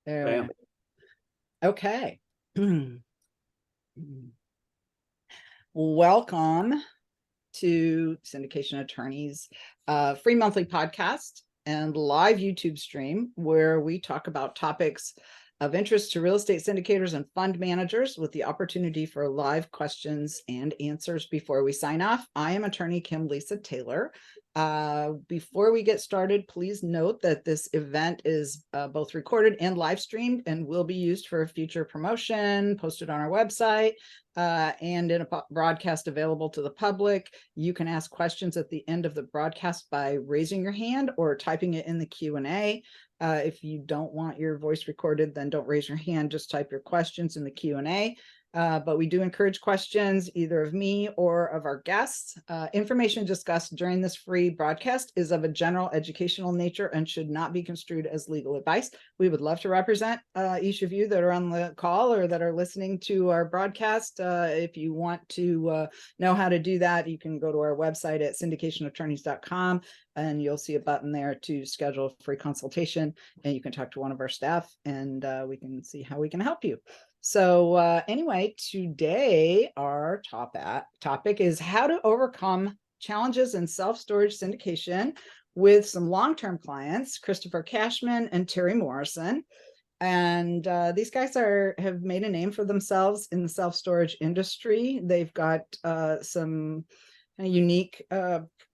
There. Bam. Okay. Welcome to Syndication Attorneys, free monthly podcast and live YouTube stream where we talk about topics of interest to real estate syndicators and fund managers with the opportunity for live questions and answers before we sign off. I am attorney Kim Lisa Taylor. Before we get started, please note that this event is both recorded and live streamed and will be used for a future promotion, posted on our website, and in a broadcast available to the public. You can ask questions at the end of the broadcast by raising your hand or typing it in the Q&A. If you don't want your voice recorded, then don't raise your hand, just type your questions in the Q&A. But we do encourage questions either of me or of our guests. Information discussed during this free broadcast is of a general educational nature and should not be construed as legal advice. We would love to represent each of you that are on the call or that are listening to our broadcast. If you want to know how to do that, you can go to our website at syndicationattorneys.com and you'll see a button there to schedule a free consultation, and you can talk to one of our staff and we can see how we can help you. So anyway, today our topic is how to overcome challenges in self-storage syndication with some long-term clients, Christopher Cashman and Terry Morrison. And these guys have made a name for themselves in the self-storage industry. They've got some unique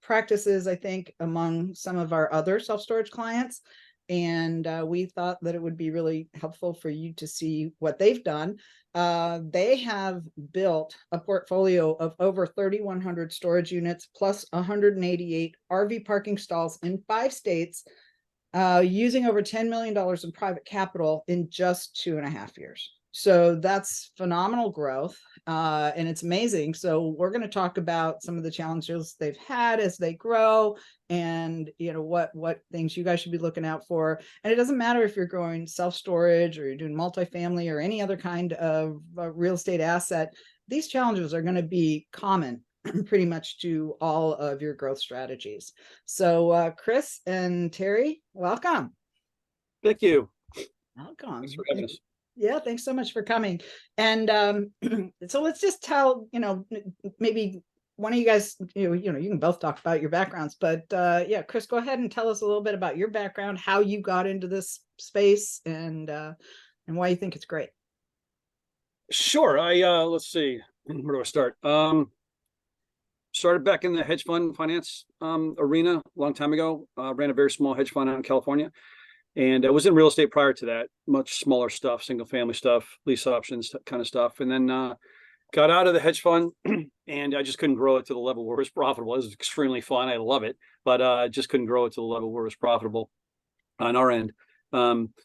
practices, I think, among some of our other self-storage clients. And we thought that it would be really helpful for you to see what they've done. They have built a portfolio of over 3,100 storage units plus 188 RV parking stalls in 5 states, using over $10 million in private capital in just 2.5 years. So that's phenomenal growth, and it's amazing. So we're going to talk about some of the challenges they've had as they grow, and what things you guys should be looking out for. And it doesn't matter if you're growing self-storage or you're doing multifamily or any other kind of real estate asset. These challenges are going to be common pretty much to all of your growth strategies. So Chris and Terry, welcome. Thank you. Welcome. Thanks for having us. Yeah, thanks so much for coming. And so let's just tell, maybe one of you guys, you can both talk about your backgrounds, but yeah, Chris, go ahead and tell us a little bit about your background, how you got into this space, and why you think it's great. Sure. Let's see, where do I start? Started back in the hedge fund finance arena a long time ago. Ran a very small hedge fund out in California. And I was in real estate prior to that, much smaller stuff, single family stuff, lease options, kind of stuff. And then got out of the hedge fund and I just couldn't grow it to the level where it was profitable. It was extremely fun. I love it, but I just couldn't grow it to the level where it was profitable on our end.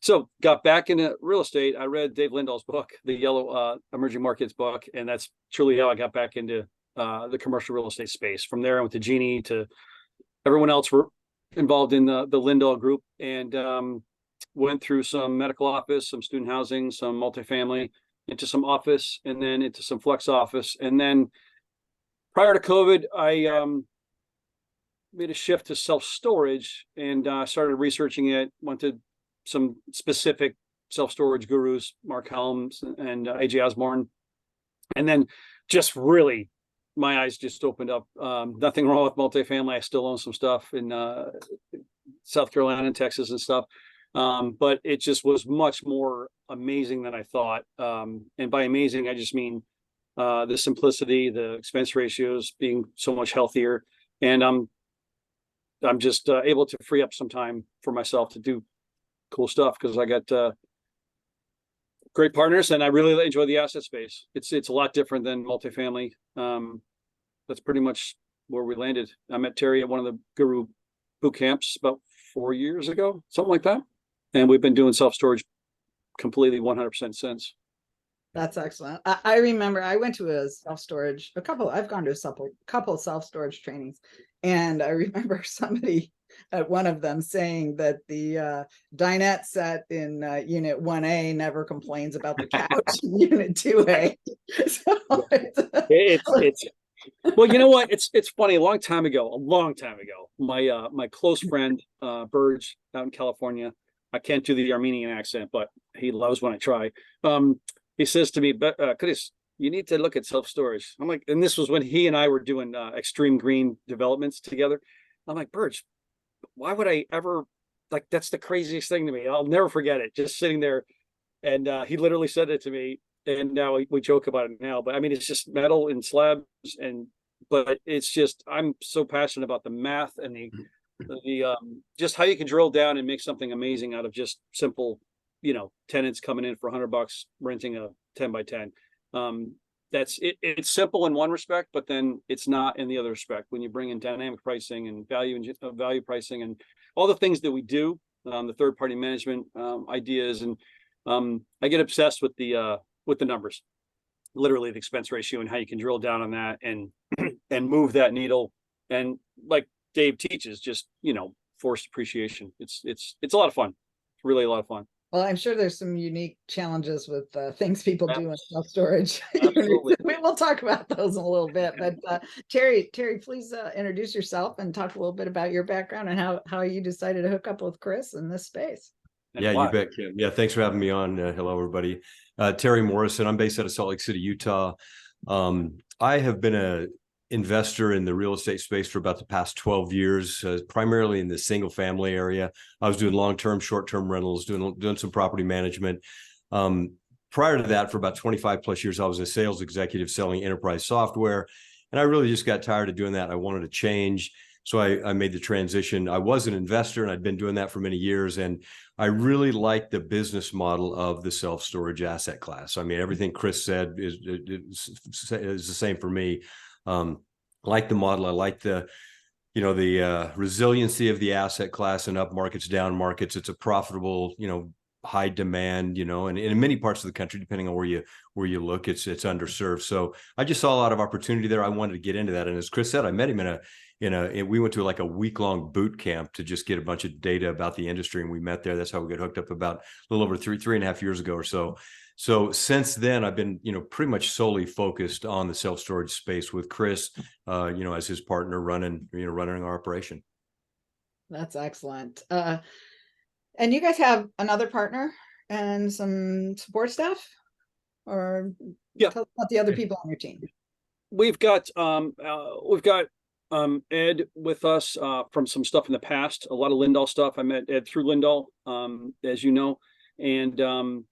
So got back into real estate. I read Dave Lindahl's book, the Yellow Emerging Markets book. And that's truly how I got back into the commercial real estate space. From there, I went to Jeannie, to everyone else involved in the Lindahl group, and went through some medical office, some student housing, some multifamily, into some office, and then into some flex office. And then prior to COVID, I made a shift to self-storage and started researching it, went to some specific self-storage gurus, Mark Helms and AJ Osborne. And then just really, my eyes just opened up. Nothing wrong with multifamily. I still own some stuff in South Carolina and Texas and stuff. But it just was much more amazing than I thought. And by amazing, I just mean the simplicity, the expense ratios being so much healthier. And I'm just able to free up some time for myself to do cool stuff because I got great partners, and I really enjoy the asset space. It's a lot different than multifamily. That's pretty much where we landed. I met Terry at one of the Guru boot camps about 4 years ago, something like that. And we've been doing self-storage completely 100% since. That's excellent. I remember I went to a self-storage, I've gone to a couple of self-storage trainings. And I remember somebody at one of them saying that the dinette set in unit 1A never complains about the couch in unit 2A. So it's well, you know what? It's funny. A long time ago, my close friend, Burge out in California, I can't do the Armenian accent, but he loves when I try. He says to me, "But Chris, you need to look at self-storage." I'm like, and this was when he and I were doing extreme green developments together. I'm like, Birch, why would I ever, like, that's the craziest thing to me. I'll never forget it. Just sitting there, and he literally said it to me. And now we joke about it now, but I mean, it's just metal and slabs, but it's just, I'm so passionate about the math and the just how you can drill down and make something amazing out of just simple, tenants coming in for $100, renting a 10 by 10. That's it. It's simple in one respect, but then it's not in the other respect. When you bring in dynamic pricing and value pricing and all the things that we do, the third party management ideas, and I get obsessed with the numbers, literally the expense ratio and how you can drill down on that and move that needle. And like Dave teaches, just forced appreciation. It's a lot of fun. It's really a lot of fun. Well, I'm sure there's some unique challenges with things people do in self-storage. Absolutely. We will talk about those in a little bit. But Terry, please introduce yourself and talk a little bit about your background and how you decided to hook up with Chris in this space. Yeah, you bet, Kim. Yeah, thanks for having me on. Hello, everybody. Terry Morrison. I'm based out of Salt Lake City, Utah. I have been an investor in the real estate space for about the past 12 years, primarily in the single family area. I was doing long-term, short-term rentals, doing some property management. Prior to that, for about 25 plus years, I was a sales executive selling enterprise software. And I really just got tired of doing that. I wanted to change. So I made the transition. I was an investor and I'd been doing that for many years. And I really like the business model of the self-storage asset class. I mean, everything Chris said is the same for me. I like the model. I like the resiliency of the asset class and up markets, down markets. It's a profitable, high demand, and in many parts of the country, depending on where you look, it's underserved. So I just saw a lot of opportunity there. I wanted to get into that. And as Chris said, I met him we went to like a week-long boot camp to just get a bunch of data about the industry. And we met there. That's how we got hooked up about a little over three and a half years ago or so. So since then, I've been, pretty much solely focused on the self-storage space with Chris, as his partner running our operation. That's excellent. And you guys have another partner and some support staff, or tell us about the other people on your team. We've got Ed with us from some stuff in the past, a lot of Lindahl stuff. I met Ed through Lindahl, as you know, and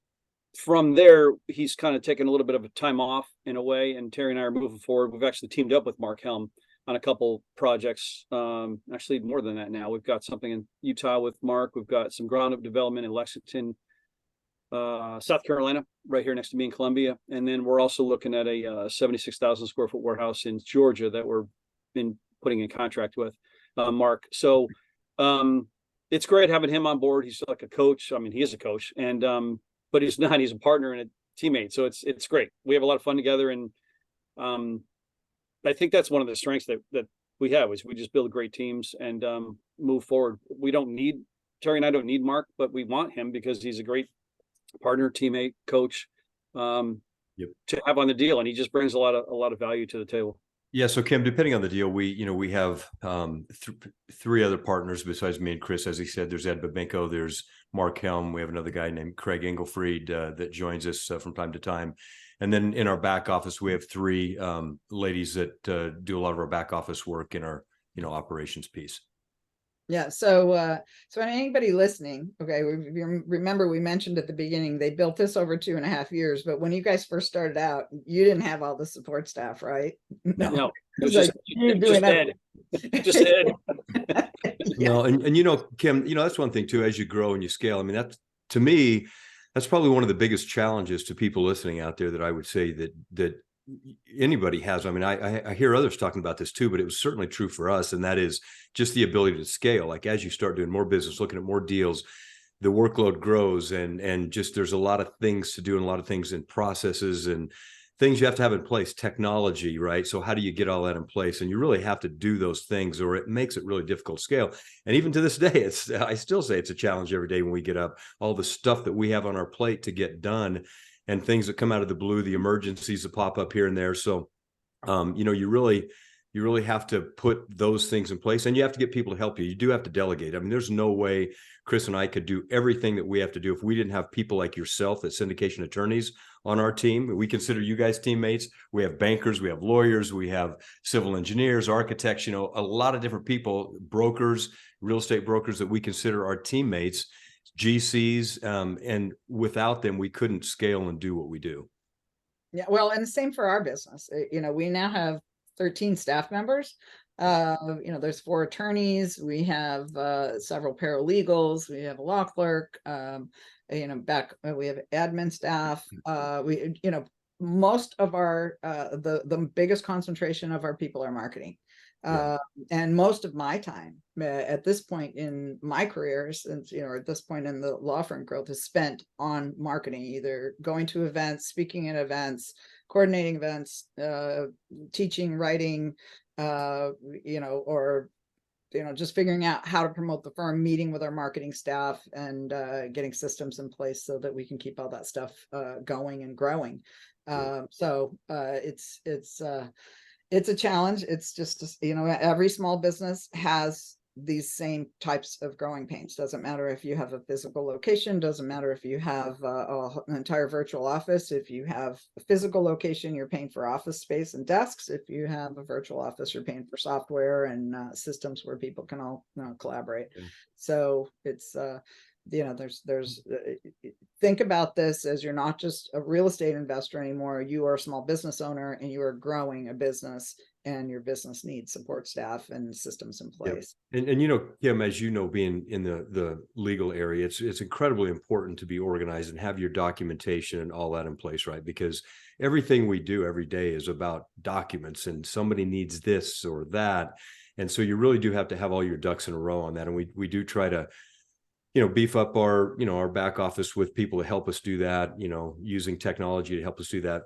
from there, he's kind of taken a little bit of a time off in a way, and Terry and I are moving forward. We've actually teamed up with Mark Helm on a couple projects, actually more than that now. We've got something in Utah with Mark. We've got some ground up development in Lexington, South Carolina, right here next to me in Columbia. And then we're also looking at a 76,000 square foot warehouse in Georgia that we're been putting in contract with Mark. So it's great having him on board. He's like a coach. I mean, he is a coach, and but he's not. He's a partner and a teammate. So it's great. We have a lot of fun together, and I think that's one of the strengths that we have is we just build great teams and move forward. Terry and I don't need Mark, but we want him because he's a great partner, teammate, coach to have on the deal, and he just brings a lot of value to the table. Yeah. So Kim, depending on the deal, we have three other partners besides me and Chris. As he said, there's Ed Babenko, there's Mark Helm. We have another guy named Craig Engelfried that joins us from time to time. And then in our back office, we have three ladies that do a lot of our back office work in our, operations piece. Yeah. So anybody listening, okay, remember we mentioned at the beginning, they built this over 2.5 years, but when you guys first started out, you didn't have all the support staff, right? No, it was just Ed. Just Ed. No, and Kim, that's one thing too, as you grow and you scale. I mean, to me, that's probably one of the biggest challenges to people listening out there that I would say that anybody has. I mean, I hear others talking about this too, but it was certainly true for us. And that is just the ability to scale. Like as you start doing more business, looking at more deals, the workload grows and just there's a lot of things to do and a lot of things in processes and things you have to have in place, technology, right? So how do you get all that in place? And you really have to do those things or it makes it really difficult to scale. And even to this day, I still say it's a challenge every day when we get up, all the stuff that we have on our plate to get done and things that come out of the blue, the emergencies that pop up here and there. So, you really, you really have to put those things in place, and you have to get people to help you. You do have to delegate. I mean, there's no way Chris and I could do everything that we have to do if we didn't have people like yourself, that syndication attorneys on our team. We consider you guys teammates. We have bankers, we have lawyers, we have civil engineers, architects, a lot of different people, brokers, real estate brokers that we consider our teammates, GCs, and without them, we couldn't scale and do what we do. Yeah, well, and the same for our business. We now have 13 staff members. There's 4 attorneys. We have several paralegals. We have a law clerk. We have admin staff. Most of our the biggest concentration of our people are marketing. And most of my time at this point in my career, since at this point in the law firm growth, is spent on marketing, either going to events, speaking at events, coordinating events, teaching, writing, or just figuring out how to promote the firm, meeting with our marketing staff, and getting systems in place so that we can keep all that stuff going and growing. So it's a challenge. It's just, every small business has these same types of growing pains. Doesn't matter if you have a physical location, doesn't matter if you have an entire virtual office. If you have a physical location, you're paying for office space and desks. If you have a virtual office, you're paying for software and systems where people can all collaborate. So it's there's think about this as you're not just a real estate investor anymore. You are a small business owner, and you are growing a business, and your business needs support staff and systems in place. And Kim, as you know, being in the legal area, it's incredibly important to be organized and have your documentation and all that in place, right? Because everything we do every day is about documents, and somebody needs this or that. And so you really do have to have all your ducks in a row on that. And we do try to beef up our back office with people to help us do that, using technology to help us do that.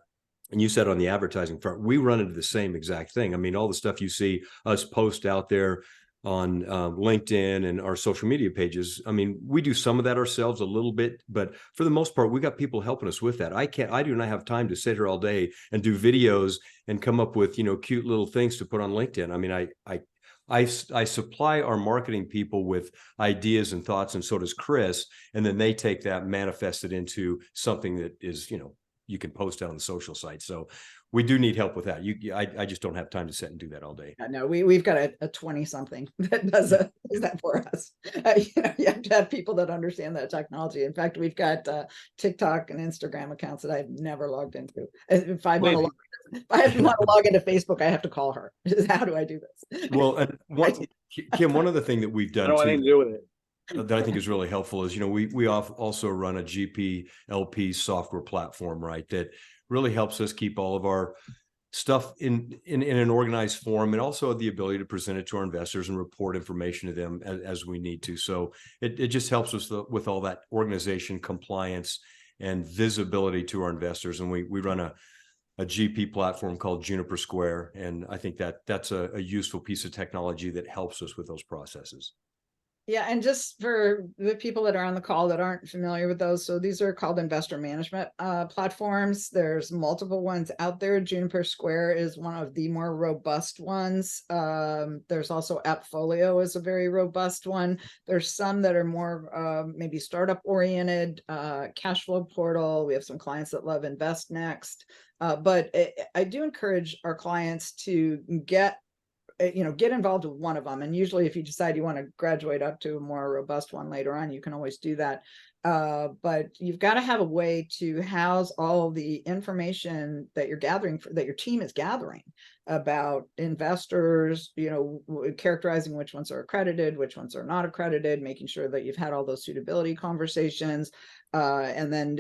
And you said on the advertising front, we run into the same exact thing. I mean, all the stuff you see us post out there on LinkedIn and our social media pages. I mean, we do some of that ourselves a little bit, but for the most part, we got people helping us with that. I do not have time to sit here all day and do videos and come up with, cute little things to put on LinkedIn. I mean, I supply our marketing people with ideas and thoughts, and so does Chris. And then they take that, manifest it into something that is, you can post out on the social site. So we do need help with that. I just don't have time to sit and do that all day. No, we've got a 20-something that does that for us. You have to have people that understand that technology. In fact, we've got TikTok and Instagram accounts that I've never logged into. If I want to log into Facebook, I have to call her. How do I do this? Well, and Kim, one other thing that we've done I don't want anything to do with it, that I think is really helpful is, we also run a GP/LP software platform, right? That really helps us keep all of our stuff in an organized form, and also the ability to present it to our investors and report information to them as we need to. So it just helps us with all that organization, compliance, and visibility to our investors. And we run a GP platform called Juniper Square. And I think that's a useful piece of technology that helps us with those processes. Yeah, and just for the people that are on the call that aren't familiar with those, so these are called investor management platforms. There's multiple ones out there. Juniper Square is one of the more robust ones. There's also AppFolio is a very robust one. There's some that are more maybe startup oriented. Cashflow Portal. We have some clients that love InvestNext. But I do encourage our clients to get involved with one of them. And usually if you decide you want to graduate up to a more robust one later on, you can always do that. But you've got to have a way to house all the information that you're gathering, that your team is gathering about investors, characterizing which ones are accredited, which ones are not accredited, making sure that you've had all those suitability conversations, and then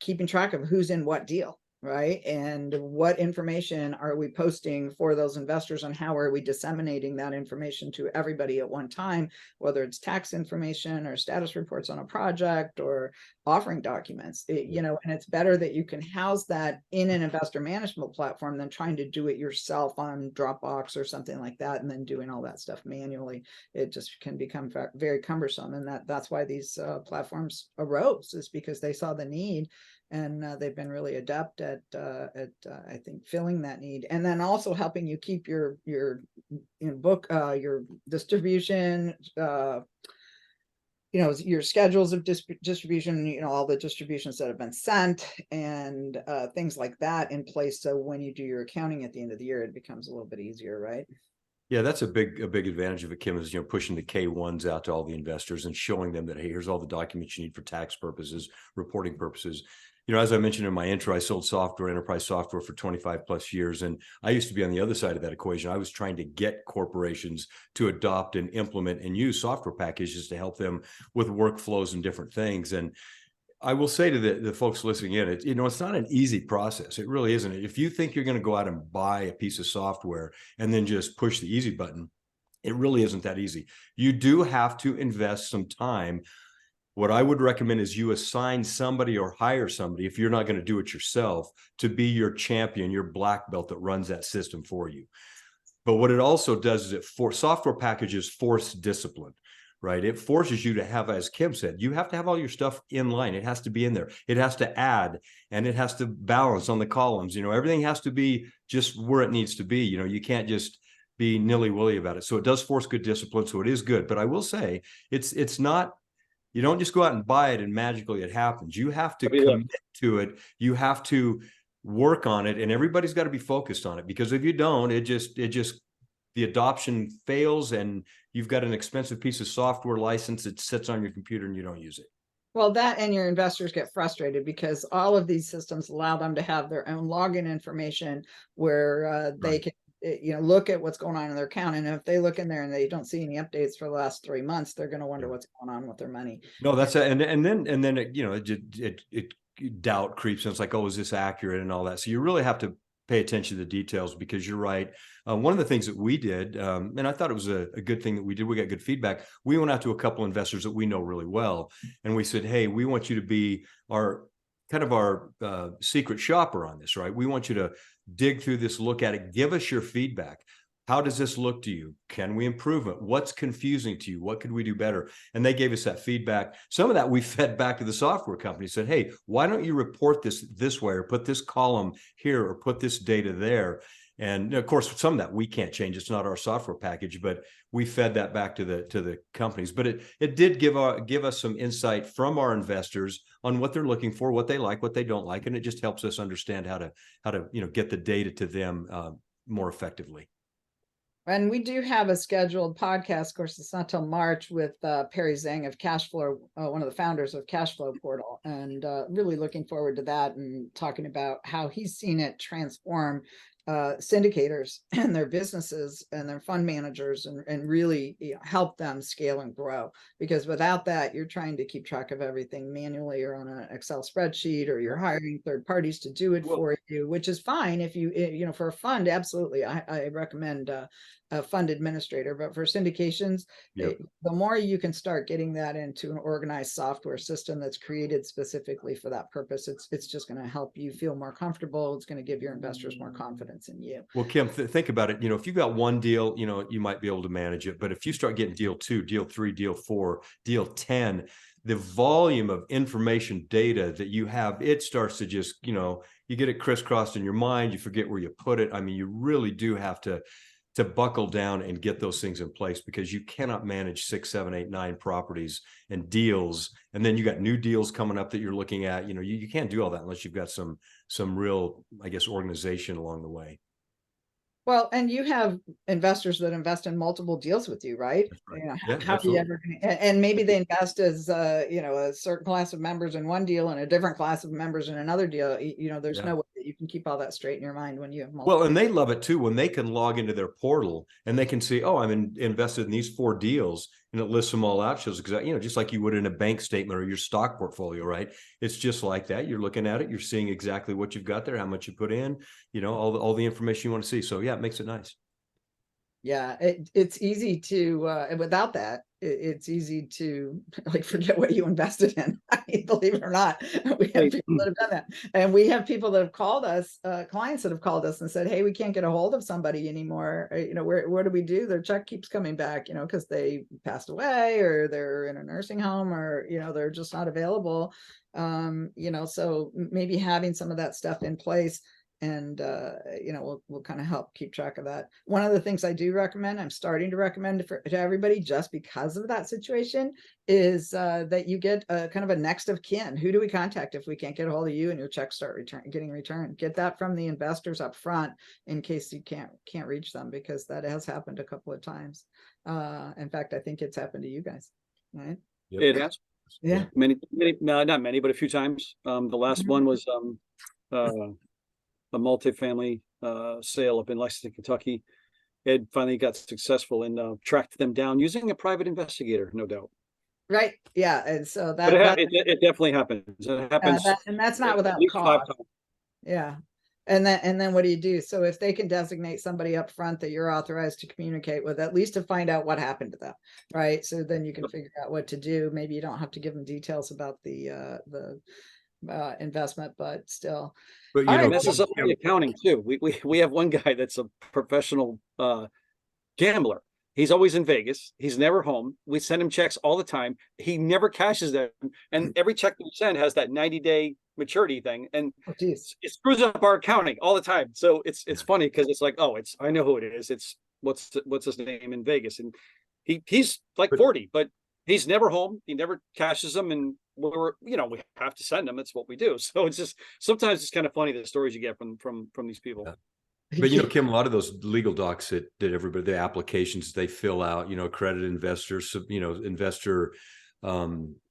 keeping track of who's in what deal. Right. And what information are we posting for those investors, and how are we disseminating that information to everybody at one time, whether it's tax information or status reports on a project or offering documents, and it's better that you can house that in an investor management platform than trying to do it yourself on Dropbox or something like that, and then doing all that stuff manually. It just can become very cumbersome. And that's why these platforms arose, is because they saw the need. And they've been really adept at I think filling that need, and then also helping you keep your book your distribution, your schedules of distribution, all the distributions that have been sent, and things like that in place. So when you do your accounting at the end of the year, it becomes a little bit easier, right? Yeah, that's a big advantage of it, Kim, is, pushing the K-1s out to all the investors and showing them that, hey, here's all the documents you need for tax purposes, reporting purposes. As I mentioned in my intro, I sold software, enterprise software, for 25 plus years. And I used to be on the other side of that equation. I was trying to get corporations to adopt and implement and use software packages to help them with workflows and different things. And I will say to the folks listening in, it's not an easy process. It really isn't. If you think you're going to go out and buy a piece of software and then just push the easy button, it really isn't that easy. You do have to invest some time. What I would recommend is you assign somebody or hire somebody, if you're not going to do it yourself, to be your champion, your black belt that runs that system for you. But what it also does is software packages force discipline, right? It forces you to have, as Kim said, you have to have all your stuff in line. It has to be in there. It has to add, and it has to balance on the columns. Everything has to be just where it needs to be. You can't just be nilly-willy about it. So it does force good discipline. So it is good. But I will say it's not, you don't just go out and buy it and magically it happens. You have to commit to it. You have to work on it, and everybody's got to be focused on it, because if you don't, the adoption fails, and you've got an expensive piece of software license that sits on your computer and you don't use it. Well, that, and your investors get frustrated because all of these systems allow them to have their own login information where they can look at what's going on in their account. And if they look in there and they don't see any updates for the last 3 months, they're going to wonder what's going on with their money. No, that's and then it doubt creeps in. It's like, oh, is this accurate and all that? So you really have to pay attention to the details, because you're right. One of the things that we did, and I thought it was a good thing that we did, we got good feedback. We went out to a couple investors that we know really well, and we said, hey, we want you to be our secret shopper on this, right? We want you to dig through this, look at it, give us your feedback. How does this look to you? Can we improve it? What's confusing to you? What could we do better? And they gave us that feedback. Some of that we fed back to the software company, said, hey, why don't you report this way, or put this column here, or put this data there? And of course, some of that we can't change. It's not our software package, but we fed that back to the companies. But it did give us some insight from our investors on what they're looking for, what they like, what they don't like, and it just helps us understand how to get the data to them more effectively. And we do have a scheduled podcast. Of course, it's not till March, with Perry Zhang of Cashflow, one of the founders of Cashflow Portal, and really looking forward to that, and talking about how he's seen it transform syndicators and their businesses and their fund managers, and really help them scale and grow. Because without that, you're trying to keep track of everything manually or on an Excel spreadsheet, or you're hiring third parties to do it for you, which is fine if you for a fund. Absolutely, I recommend a fund administrator. But for syndications, the more you can start getting that into an organized software system that's created specifically for that purpose, it's just going to help you feel more comfortable. It's going to give your investors more confidence in you. Well, Kim, think about it. If you've got one deal, you might be able to manage it. But if you start getting deal 2, deal 3, deal 4, deal 10, the volume of information data that you have, it starts to just, you get it crisscrossed in your mind. You forget where you put it. I mean, you really do have to buckle down and get those things in place, because you cannot manage 6, 7, 8, 9 properties and deals. And then you got new deals coming up that you're looking at. You can't do all that unless you've got some real, I guess, organization along the way. Well, and you have investors that invest in multiple deals with you, right? Right. How do you ever, and maybe they invest as a certain class of members in one deal and a different class of members in another deal. There's no way that you can keep all that straight in your mind when you have multiple. Well, and they love it too when they can log into their portal and they can see, oh, I'm invested in these 4 deals, and it lists them all out. Shows exactly, just like you would in a bank statement or your stock portfolio, right? It's just like that. You're looking at it, you're seeing exactly what you've got there, how much you put in, all the information you want to see. So yeah, it makes it nice. Yeah, it's easy to without that, it's easy to like forget what you invested in. I mean, believe it or not, we have Right. people that have done that, and we have people that have called us, clients that have called us and said, "Hey, we can't get a hold of somebody anymore. You know, what do we do? Their check keeps coming back, you know, because they passed away or they're in a nursing home or you know they're just not available." You know, so maybe having some of that stuff in place and you know we'll kind of help keep track of that. One of the things I do recommend, I'm starting to recommend to everybody just because of that situation, is that you get a kind of a next of kin. Who do we contact if we can't get a hold of you and your checks start getting returned? Get that from the investors up front in case you can't reach them, because that has happened a couple of times. In fact, I think it's happened to you guys, right? Yep. It has. Yeah. Many, no, not many, but a few times. The last one was a multifamily sale up in Lexington, Kentucky. It finally got successful and tracked them down using a private investigator, no doubt. Right. Yeah. And so But it definitely happens. It happens and that's not at without least 5 cost. times. Yeah. And then what do you do? So if they can designate somebody up front that you're authorized to communicate with, at least to find out what happened to them, right? So then you can figure out what to do. Maybe you don't have to give them details about the investment, but still. But you All know, right, Messes up the accounting too. We have one guy that's a professional gambler. He's always in Vegas. He's never home. We send him checks all the time. He never cashes them. And every check that we send has that 90-day maturity thing. And oh, geez. it screws up our accounting all the time. So it's funny because it's like, oh, I know who it is. It's what's his name in Vegas. And he's like 40, but he's never home. He never cashes them. And we have to send them. It's what we do. So it's just, sometimes it's kind of funny the stories you get from these people. Yeah. But you know, Kim, a lot of those legal docs that everybody, the applications they fill out, you know, accredited investors, you know, investor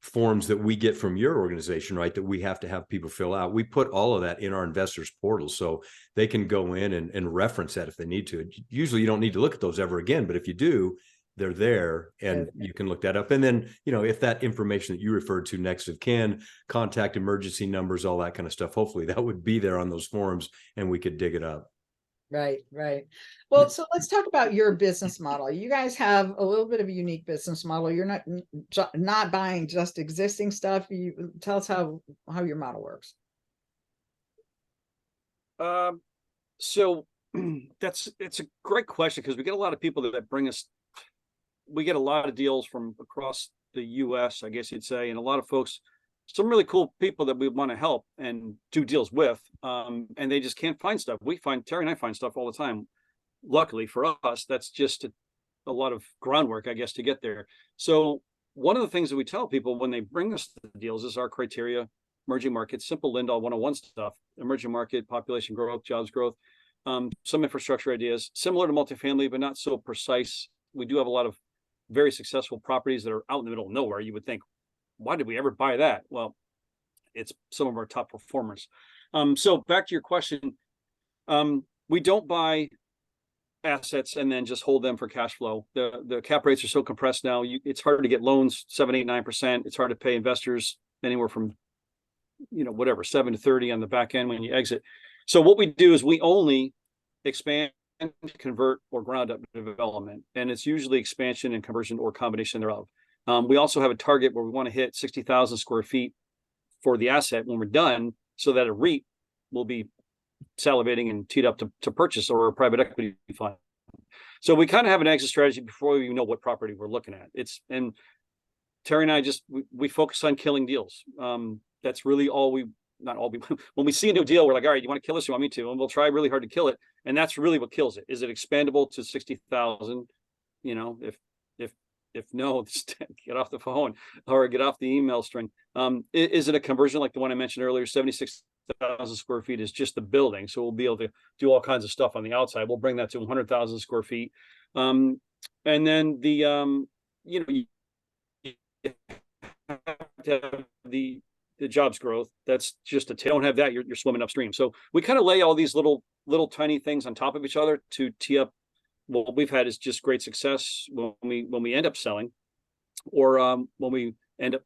forms that we get from your organization, right, that we have to have people fill out. We put all of that in our investors portal so they can go in and reference that if they need to. Usually you don't need to look at those ever again, but if you do, they're there and you can look that up. And then, you know, if that information that you referred to, next of kin, contact emergency numbers, all that kind of stuff, hopefully that would be there on those forms and we could dig it up. Right. Well, so let's talk about your business model. You guys have a little bit of a unique business model. You're not buying just existing stuff. You tell us how your model works. So it's a great question because we get a lot of people that bring us. We get a lot of deals from across the U.S., I guess you'd say, and a lot of folks, some really cool people that we want to help and do deals with, and they just can't find stuff. Terry and I find stuff all the time. Luckily for us, that's just a lot of groundwork, I guess, to get there. So one of the things that we tell people when they bring us the deals is our criteria: emerging markets, simple Lindahl 101 stuff, emerging market, population growth, jobs growth, some infrastructure ideas, similar to multifamily, but not so precise. We do have a lot of very successful properties that are out in the middle of nowhere. You would think, why did we ever buy that? Well, it's some of our top performers. So back to your question, we don't buy assets and then just hold them for cash flow. The cap rates are so compressed now. It's hard to get loans 7, 8, 9%. It's hard to pay investors anywhere from, 7 to 30 on the back end when you exit. So what we do is we only expand, convert, or ground up development, and it's usually expansion and conversion or combination thereof. We also have a target where we want to hit 60,000 square feet for the asset when we're done, so that a REIT will be salivating and teed up to purchase, or a private equity fund. So we kind of have an exit strategy before we know what property we're looking at. And Terry and I we focus on killing deals. That's really not all we, when we see a new deal, we're like, all right, you want to kill this? You want me to? And we'll try really hard to kill it. And that's really what kills it. Is it expandable to 60,000? If no, get off the phone or get off the email string. Is it a conversion like the one I mentioned earlier? 76,000 square feet is just the building. So we'll be able to do all kinds of stuff on the outside. We'll bring that to 100,000 square feet. And then you have to have the jobs growth. That's just don't have that, you're swimming upstream. So we kind of lay all these little tiny things on top of each other to tee up. What we've had is just great success when we end up selling, or when we end up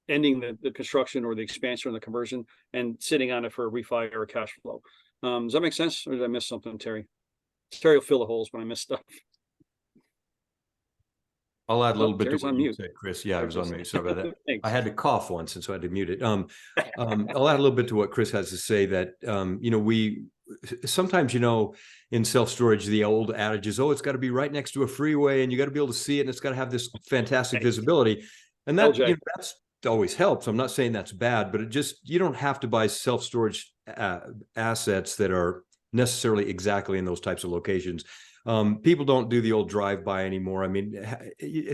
ending the construction or the expansion or the conversion and sitting on it for a refi or a cash flow. Does that make sense, or did I miss something, Terry? Terry will fill the holes when I miss stuff. I'll add a little bit to Terry's what on you mute. said, Chris. Yeah, I There was he on goes. mute. Sorry about that. Thanks. I had to cough once, and so I had to mute it. I'll add a little bit to what Chris has to say that, we sometimes, in self-storage, the old adage is, oh, it's got to be right next to a freeway and you got to be able to see it and it's got to have this fantastic visibility. And that, LJ. that's always helps. I'm not saying that's bad, but you don't have to buy self-storage assets that are necessarily exactly in those types of locations. People don't do the old drive-by anymore. I mean,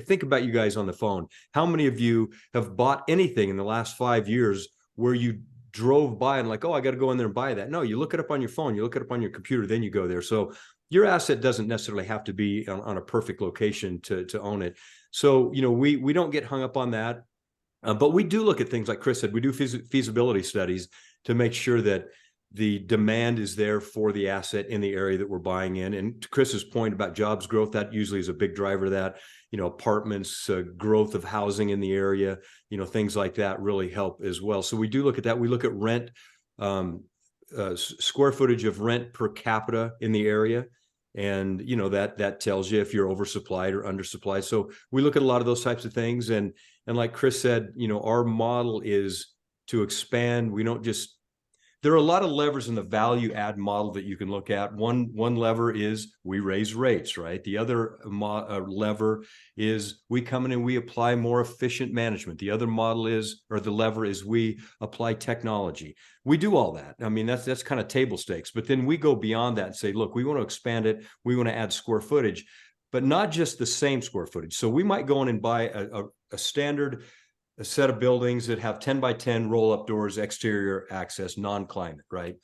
think about you guys on the phone. How many of you have bought anything in the last 5 years where you drove by and like, oh, I got to go in there and buy that? No, you look it up on your phone, you look it up on your computer, then you go there. So your asset doesn't necessarily have to be on a perfect location to own it. So, we don't get hung up on that. But we do look at things like Chris said, we do feasibility studies to make sure that the demand is there for the asset in the area that we're buying in. And to Chris's point about jobs growth, that usually is a big driver of that. Apartments, growth of housing in the area, things like that really help as well. So we do look at that. We look at rent, square footage of rent per capita in the area. And, that tells you if you're oversupplied or undersupplied. So we look at a lot of those types of things. And like Chris said, our model is to expand. We don't just, there are a lot of levers in the value add model that you can look at. One lever is we raise rates, right? The other lever is we come in and we apply more efficient management. The other lever is we apply technology. We do all that. I mean, that's kind of table stakes. But then we go beyond that and say, look, we want to expand it. We want to add square footage, but not just the same square footage. So we might go in and buy a standard set of buildings that have 10 by 10 roll-up doors, exterior access, non-climate, right?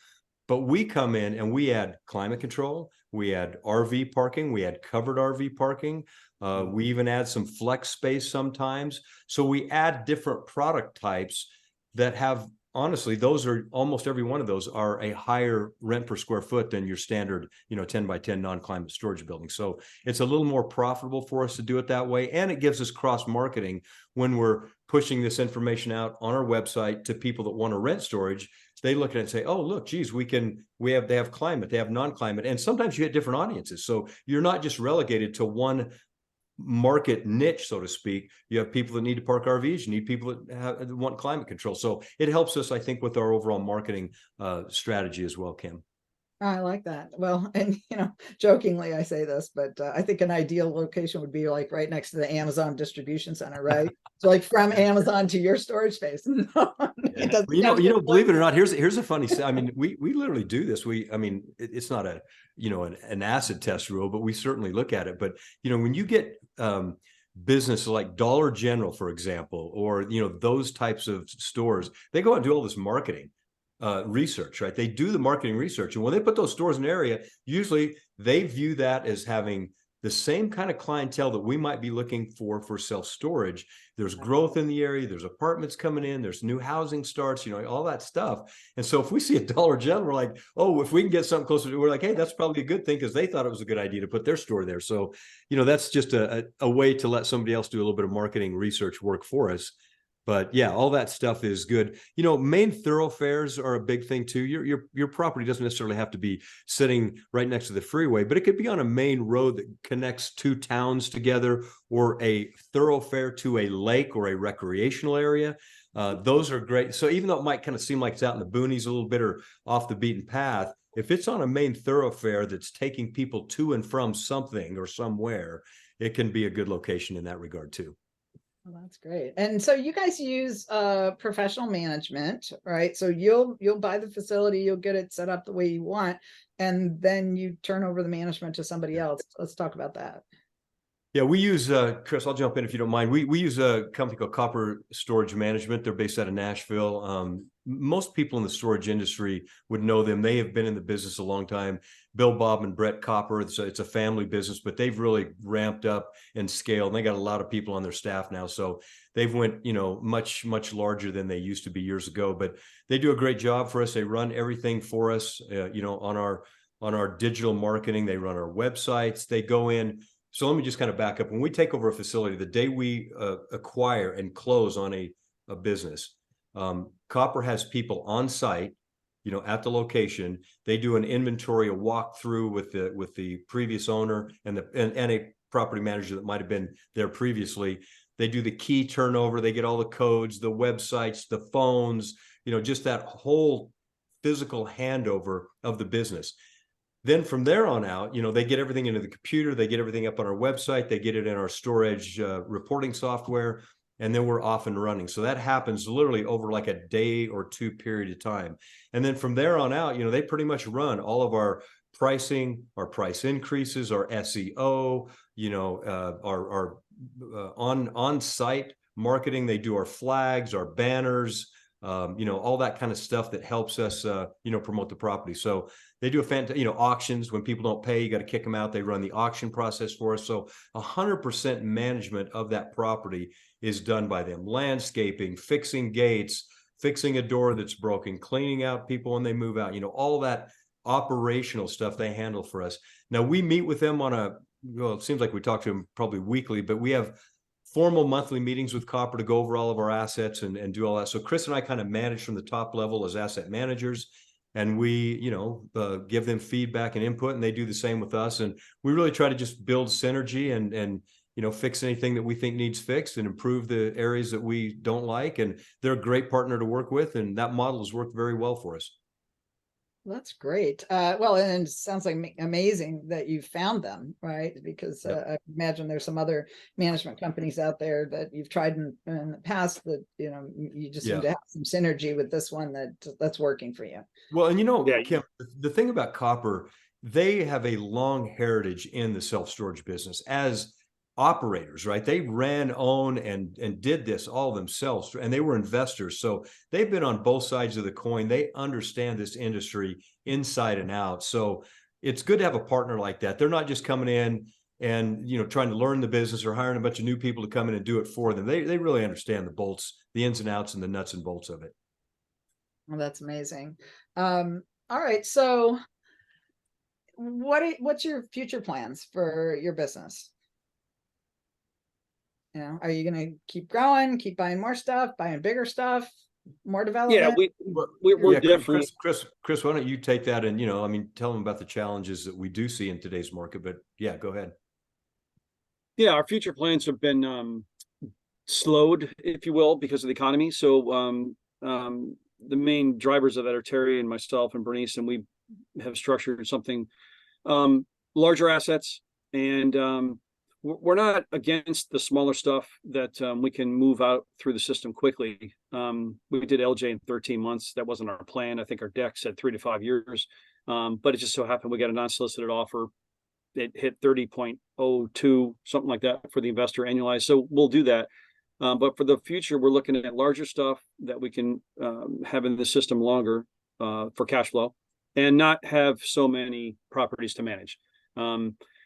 But we come in and we add climate control, we add RV parking, we add covered RV parking, we even add some flex space sometimes. So we add different product types that have, honestly, those are almost every one of those are a higher rent per square foot than your standard, 10 by 10 non-climate storage building. So it's a little more profitable for us to do it that way. And it gives us cross marketing when we're pushing this information out on our website to people that want to rent storage. They look at it and say, oh, look, geez, they have climate, they have non-climate. And sometimes you get different audiences. So you're not just relegated to one market niche, so to speak. You have people that need to park RVs, you need people that want climate control. So it helps us, I think, with our overall marketing strategy as well, Kim. I like that. Well, and jokingly I say this, but I think an ideal location would be like right next to the Amazon distribution center, right? So like from Amazon to your storage space. Believe it or not, here's a funny. I mean, we literally do this. It's not an acid test rule, but we certainly look at it. But when you get business like Dollar General, for example, or those types of stores, they go out and do all this marketing research, right? They do the marketing research. And when they put those stores in an area, usually they view that as having the same kind of clientele that we might be looking for self-storage. There's growth in the area, there's apartments coming in, there's new housing starts, all that stuff. And so if we see a Dollar General, we're like, oh, if we can get something closer to, we're like, hey, that's probably a good thing because they thought it was a good idea to put their store there. So, that's just a way to let somebody else do a little bit of marketing research work for us. But yeah, all that stuff is good. Main thoroughfares are a big thing too. Your property doesn't necessarily have to be sitting right next to the freeway, but it could be on a main road that connects two towns together, or a thoroughfare to a lake or a recreational area. Those are great. So even though it might kind of seem like it's out in the boonies a little bit or off the beaten path, if it's on a main thoroughfare that's taking people to and from something or somewhere, it can be a good location in that regard too. Well, that's great. And so you guys use professional management, right? So you'll buy the facility, you'll get it set up the way you want, and then you turn over the management to somebody else. Let's talk about that. Yeah, we use, Chris, I'll jump in if you don't mind. We use a company called Copper Storage Management. They're based out of Nashville. Most people in the storage industry would know them. They have been in the business a long time. Bill, Bob, and Brett Copper. It's a family business, but they've really ramped up and scaled. And they got a lot of people on their staff now. So they've went, much, much larger than they used to be years ago. But they do a great job for us. They run everything for us, on our digital marketing. They run our websites. They go in. So let me just kind of back up. When we take over a facility, the day we acquire and close on a business, Copper has people on site, at the location. They do an inventory, a walkthrough with the previous owner and a property manager that might have been there previously. They do the key turnover, they get all the codes, the websites, the phones, just that whole physical handover of the business. Then from there on out, they get everything into the computer, they get everything up on our website, they get it in our storage reporting software, and then we're off and running. So that happens literally over like a day or two period of time. And then from there on out, they pretty much run all of our pricing, our price increases, our SEO, our on-site marketing. They do our flags, our banners, all that kind of stuff that helps us, promote the property. So they do a fantastic, auctions. When people don't pay, you got to kick them out. They run the auction process for us. So 100% management of that property is done by them. Landscaping, fixing gates, fixing a door that's broken, cleaning out people when they move out, all that operational stuff they handle for us. Now we meet with them on it seems like we talk to them probably weekly, but we have formal monthly meetings with Copper to go over all of our assets and do all that. So Chris and I kind of manage from the top level as asset managers, and we, give them feedback and input, and they do the same with us. And we really try to just build synergy and fix anything that we think needs fixed and improve the areas that we don't like. And they're a great partner to work with, and that model has worked very well for us. That's great. Well, and it sounds like amazing that you found them, right? Because I imagine there's some other management companies out there that you've tried in the past that, you just seem to have some synergy with this one that's working for you. Well, and Kim, the thing about Copper, they have a long heritage in the self-storage business as operators, right? They ran, own, and did this all themselves, and they were investors. So they've been on both sides of the coin. They understand this industry inside and out. So it's good to have a partner like that. They're not just coming in and trying to learn the business or hiring a bunch of new people to come in and do it for them. They really understand the bolts, the ins and outs, and the nuts and bolts of it. Well, that's amazing. All right. So what's your future plans for your business? Are you going to keep growing, keep buying more stuff, buying bigger stuff, more development? Yeah, we're definitely. Chris, why don't you take that and, tell them about the challenges that we do see in today's market, but yeah, go ahead. Yeah, our future plans have been slowed, if you will, because of the economy. So the main drivers of that are Terry and myself and Bernice, and we have structured something larger assets, and we're not against the smaller stuff that we can move out through the system quickly. We did LJ in 13 months. That wasn't our plan. I think our deck said 3 to 5 years, but it just so happened we got a non-solicited offer. It hit 30.02, something like that for the investor annualized. So we'll do that. But for the future, we're looking at larger stuff that we can have in the system longer for cash flow and not have so many properties to manage.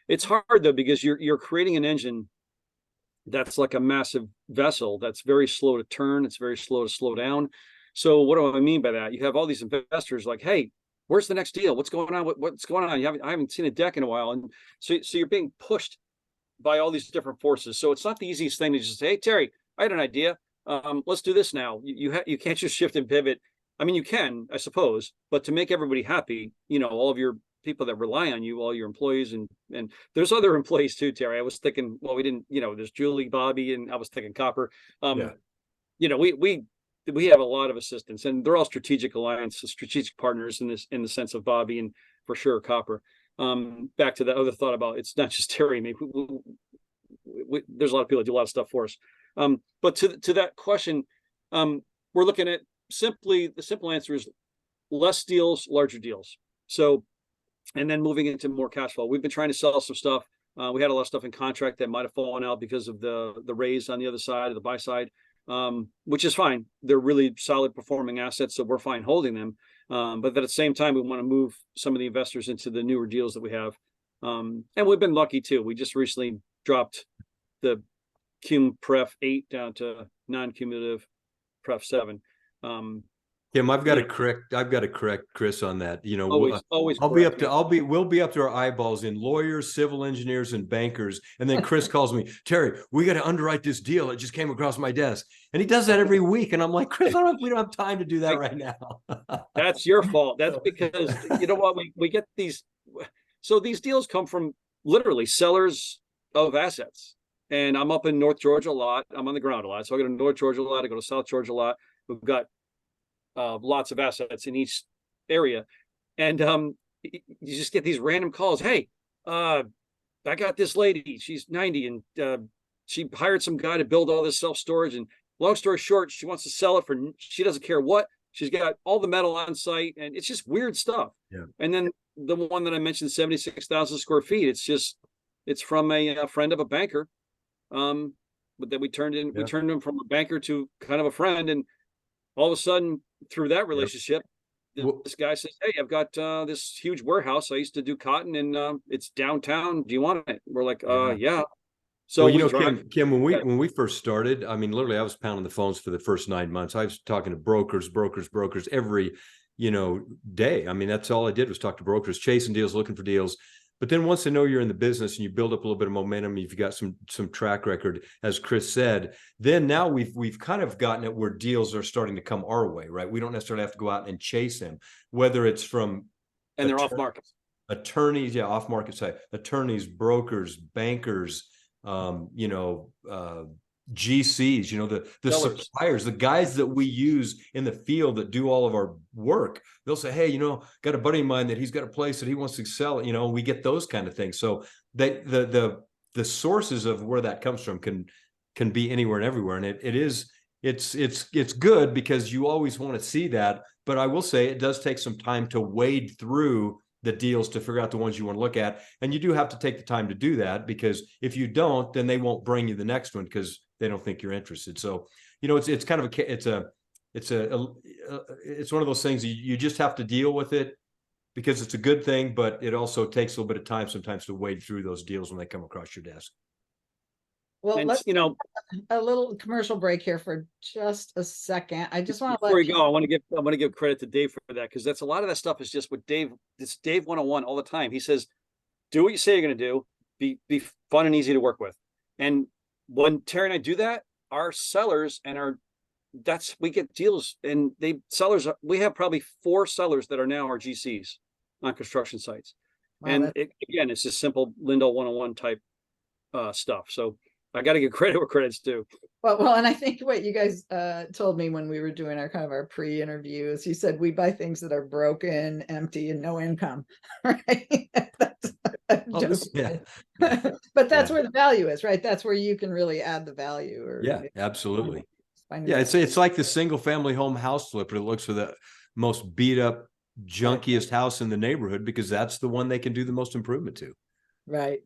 It's hard though, because you're creating an engine that's like a massive vessel that's very slow to turn. It's very slow to slow down. So what do I mean by that? You have all these investors like, hey, where's the next deal? What's going on? What's going on? I haven't seen a deck in a while. And so you're being pushed by all these different forces. So it's not the easiest thing to just say, hey, Terry, I had an idea. Let's do this now. You can't just shift and pivot. I mean, you can, I suppose, but to make everybody happy, all of your people that rely on you, all your employees, and there's other employees too, Terry. I was thinking, well, we didn't, there's Julie, Bobby, and I was thinking Copper. We have a lot of assistants, and they're all strategic alliances, strategic partners in the sense of Bobby and for sure Copper. Back to that other thought about it's not just Terry. Maybe there's a lot of people that do a lot of stuff for us. But to that question, we're looking at the simple answer is less deals, larger deals. So, and then moving into more cash flow. We've been trying to sell some stuff. We had a lot of stuff in contract that might have fallen out because of the raise on the other side of the buy side, which is fine. They're really solid performing assets, so we're fine holding them. But at the same time, we want to move some of the investors into the newer deals that we have. And we've been lucky too. We just recently dropped the cum pref 8 down to non-cumulative pref 7. Kim, I've got to correct Chris on that. Always we'll be up to our eyeballs in lawyers, civil engineers, and bankers. And then Chris calls me, Terry, we got to underwrite this deal. It just came across my desk. And he does that every week. And I'm like, Chris, we don't have time to do that right now. That's your fault. That's because you know what, we get these. So these deals come from literally sellers of assets. And I'm up in North Georgia a lot. I'm on the ground a lot. So I go to North Georgia a lot. I go to South Georgia a lot. We've got lots of assets in each area. And you just get these random calls. Hey, I got this lady. She's 90 and she hired some guy to build all this self-storage. And long story short, she wants to sell it for, she doesn't care what. She's got all the metal on site, and it's just weird stuff. Yeah. And then the one that I mentioned, 76,000 square feet, it's from a friend of a banker. But then we turned him from a banker to kind of a friend. And all of a sudden, through that relationship, this guy says, hey, I've got this huge warehouse. I used to do cotton, and it's downtown. Do you want it? We're like, yeah. So well, you know, Kim, when we first started, I mean, literally, I was pounding the phones for the first 9 months. I was talking to brokers every, day. I mean, that's all I did was talk to brokers, chasing deals, looking for deals. But then once they know you're in the business and you build up a little bit of momentum, you've got some track record, as Chris said, then now we've kind of gotten it where deals are starting to come our way, right? We don't necessarily have to go out and chase them, whether it's from and they're off market attorneys, off market side, attorneys, brokers, bankers, GCs, the suppliers, the guys that we use in the field that do all of our work. They'll say, hey, got a buddy of mine that he's got a place that he wants to sell. We get those kind of things. So the sources of where that comes from can be anywhere and everywhere. And it's good because you always want to see that. But I will say it does take some time to wade through the deals to figure out the ones you want to look at. And you do have to take the time to do that, because if you don't, then they won't bring you the next one because they don't think you're interested. So, it's kind of it's one of those things you just have to deal with it because it's a good thing, but it also takes a little bit of time sometimes to wade through those deals when they come across your desk. Well, let's a little commercial break here for just a second. I just want to before you go, I want to give credit to Dave for that, because that's a lot of that stuff is just what it's Dave 101 all the time. He says, do what you say you're going to do, be fun and easy to work with. And when Terry and I do that, our sellers and we get deals, and we have probably 4 sellers that are now our GCs on construction sites. Wow, and again, it's just simple Lindell 101 type stuff. So I got to give credit where credit's due. Well, and I think what you guys told me when we were doing our pre-interview is you said we buy things that are broken, empty, and no income, right? But that's where the value is, right? That's where you can really add the value. Absolutely. It's like the single family home house flipper that looks for the most beat up, junkiest house in the neighborhood because that's the one they can do the most improvement to. Right.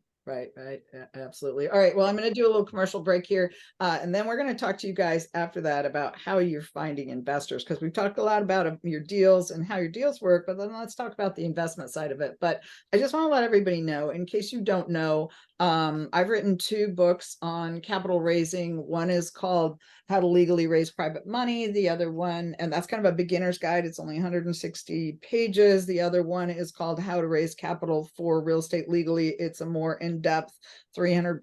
Absolutely. All right. Well, I'm going to do a little commercial break here. And then we're going to talk to you guys after that about how you're finding investors, because we've talked a lot about your deals and how your deals work, but then let's talk about the investment side of it. But I just want to let everybody know, in case you don't know, I've written 2 books on capital raising. One is called How to Legally Raise Private Money. The other one, and that's kind of a beginner's guide. It's only 160 pages. The other one is called How to Raise Capital for Real Estate Legally. It's a more in-depth 300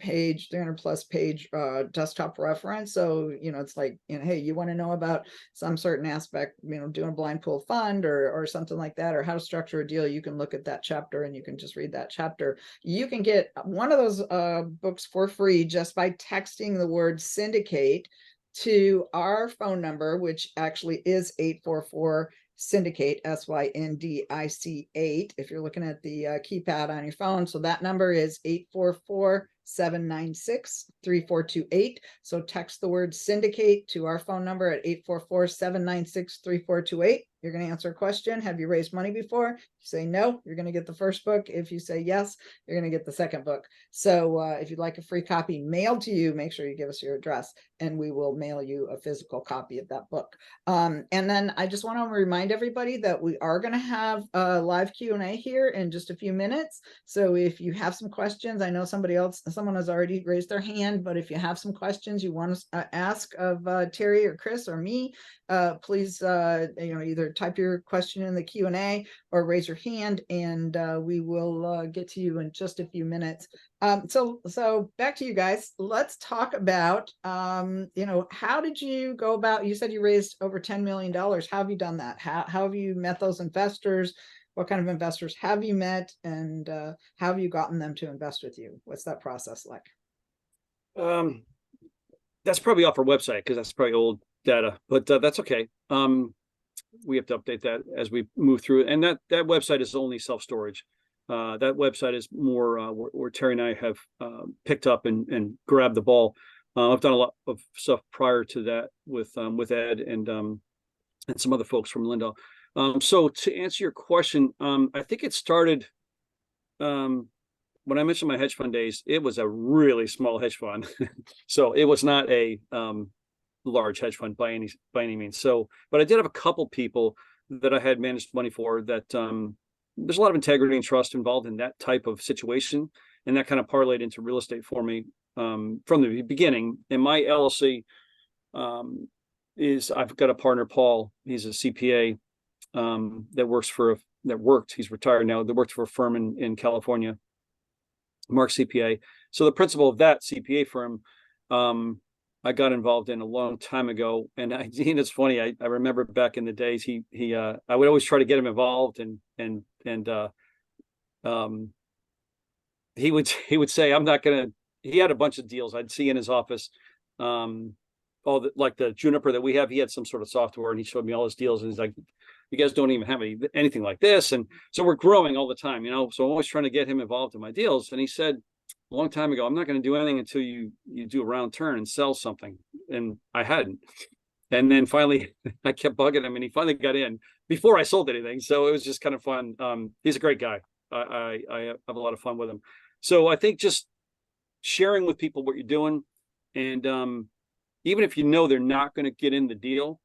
plus page desktop reference. So, it's like, hey, you want to know about some certain aspect, doing a blind pool fund or something like that, or how to structure a deal, you can look at that chapter and you can just read that chapter. You can get one of those books for free just by texting the word syndicate to our phone number, which actually is 844 syndicate, SYNDIC 8, if you're looking at the keypad on your phone. So that number is 844-796-3428. So text the word syndicate to our phone number at 844-796-3428. You're going to answer a question. Have you raised money before? If you say no, you're going to get the first book. If you say yes, you're going to get the second book. So if you'd like a free copy mailed to you, make sure you give us your address and we will mail you a physical copy of that book. And then I just want to remind everybody that we are going to have a live Q&A here in just a few minutes. So if you have some questions, I know someone has already raised their hand, but if you have some questions you want to ask of Terry or Chris or me, please, either type your question in the Q&A or raise your hand, and we will get to you in just a few minutes. So back to you guys. Let's talk about, how did you go about? You said you raised over $10 million. How have you done that? How have you met those investors? What kind of investors have you met, and how have you gotten them to invest with you? What's that process like? That's probably off our website because that's probably old data, but that's okay. We have to update that as we move through it. And that website is only self-storage. That website is more where Terry and I have picked up and grabbed the ball. I've done a lot of stuff prior to that with Ed and some other folks from Lindell. So to answer your question, I think it started when I mentioned my hedge fund days. It was a really small hedge fund, so it was not a large hedge fund by any means. So, but I did have a couple people that I had managed money for that there's a lot of integrity and trust involved in that type of situation, and that kind of parlayed into real estate for me from the beginning. And my LLC is, I've got a partner, Paul. He's a CPA he's retired now, that worked for a firm in California, Mark CPA. So the principal of that CPA firm, I got involved in a long time ago. And it's funny, I remember back in the days, I would always try to get him involved, and he would say, I'm not gonna. He had a bunch of deals I'd see in his office, like the Juniper that we have. He had some sort of software, and he showed me all his deals, and he's like, you guys don't even have anything like this. And so we're growing all the time, so I'm always trying to get him involved in my deals. And he said a long time ago, I'm not going to do anything until you do a round turn and sell something. And I hadn't. And then finally I kept bugging him, and he finally got in before I sold anything. So it was just kind of fun. He's a great guy. I have a lot of fun with him. So I think just sharing with people what you're doing, and even if they're not going to get in the deal,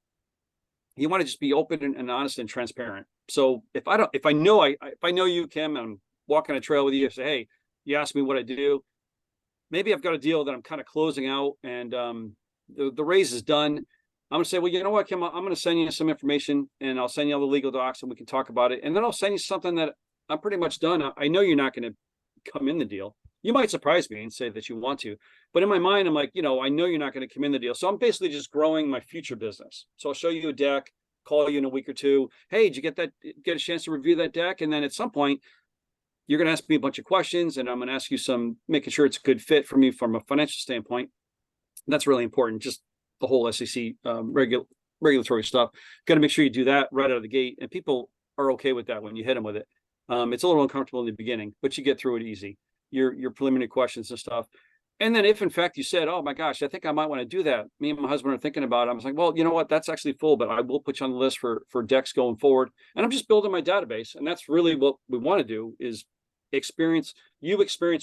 you want to just be open and honest and transparent. So if I know you, Kim, I'm walking a trail with you, say, hey, you ask me what I do. Maybe I've got a deal that I'm kind of closing out, and the raise is done. I'm going to say, well, you know what, Kim, I'm going to send you some information, and I'll send you all the legal docs, and we can talk about it. And then I'll send you something that I'm pretty much done. I know you're not going to come in the deal. You might surprise me and say that you want to, but in my mind, I'm like, I know you're not going to come in the deal. So I'm basically just growing my future business. So I'll show you a deck, call you in a week or two. Hey, did you get a chance to review that deck? And then at some point, you're going to ask me a bunch of questions, and I'm going to ask you making sure it's a good fit for me from a financial standpoint. That's really important. Just the whole SEC regulatory stuff. Got to make sure you do that right out of the gate. And people are okay with that when you hit them with it. It's a little uncomfortable in the beginning, but you get through it easy. Your preliminary questions and stuff. And then if in fact you said, oh my gosh, I think I might want to do that. Me and my husband are thinking about it. I was like, well, you know what? That's actually full, but I will put you on the list for decks going forward. And I'm just building my database. And that's really what we want to do, is experience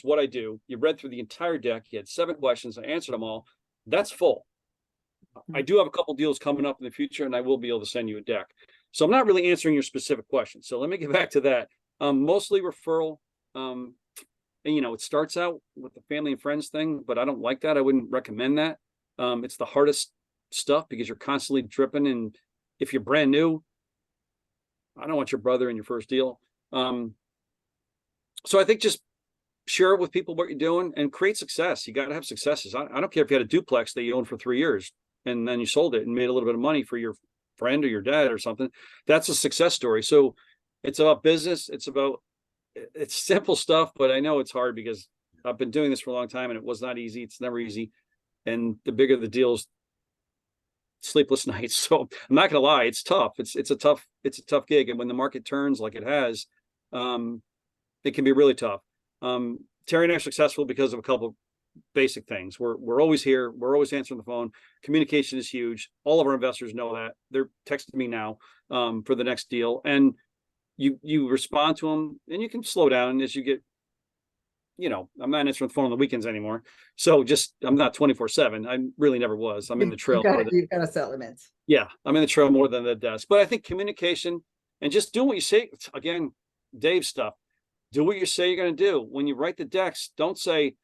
what I do. You read through the entire deck. You had 7 questions. I answered them all. That's full. I do have a couple deals coming up in the future, and I will be able to send you a deck. So I'm not really answering your specific question. So let me get back to that. Mostly referral. And, it starts out with the family and friends thing, but I don't like that. I wouldn't recommend that. It's the hardest stuff because you're constantly dripping. And if you're brand new, I don't want your brother in your first deal. So I think just share it with people what you're doing and create success. You got to have successes. I don't care if you had a duplex that you owned for 3 years and then you sold it and made a little bit of money for your friend or your dad or something. That's a success story. So it's about business. It's simple stuff, but I know it's hard because I've been doing this for a long time and it was not easy. It's never easy. And the bigger the deals, sleepless nights. So I'm not going to lie. It's tough. It's a tough gig. And when the market turns like it has, it can be really tough. Terry and I are successful because of a couple of basic things. We're always here. We're always answering the phone. Communication is huge. All of our investors know that. They're texting me now for the next deal. And you respond to them, and you can slow down as you get, I'm not answering the phone on the weekends anymore. So I'm not 24/7. I really never was. I'm in the trail. You've got to set limits. Yeah. I'm in the trail more than the desk, but I think communication and just doing what you say. Again, Dave stuff, do what you say you're going to do. When you write the decks, don't say,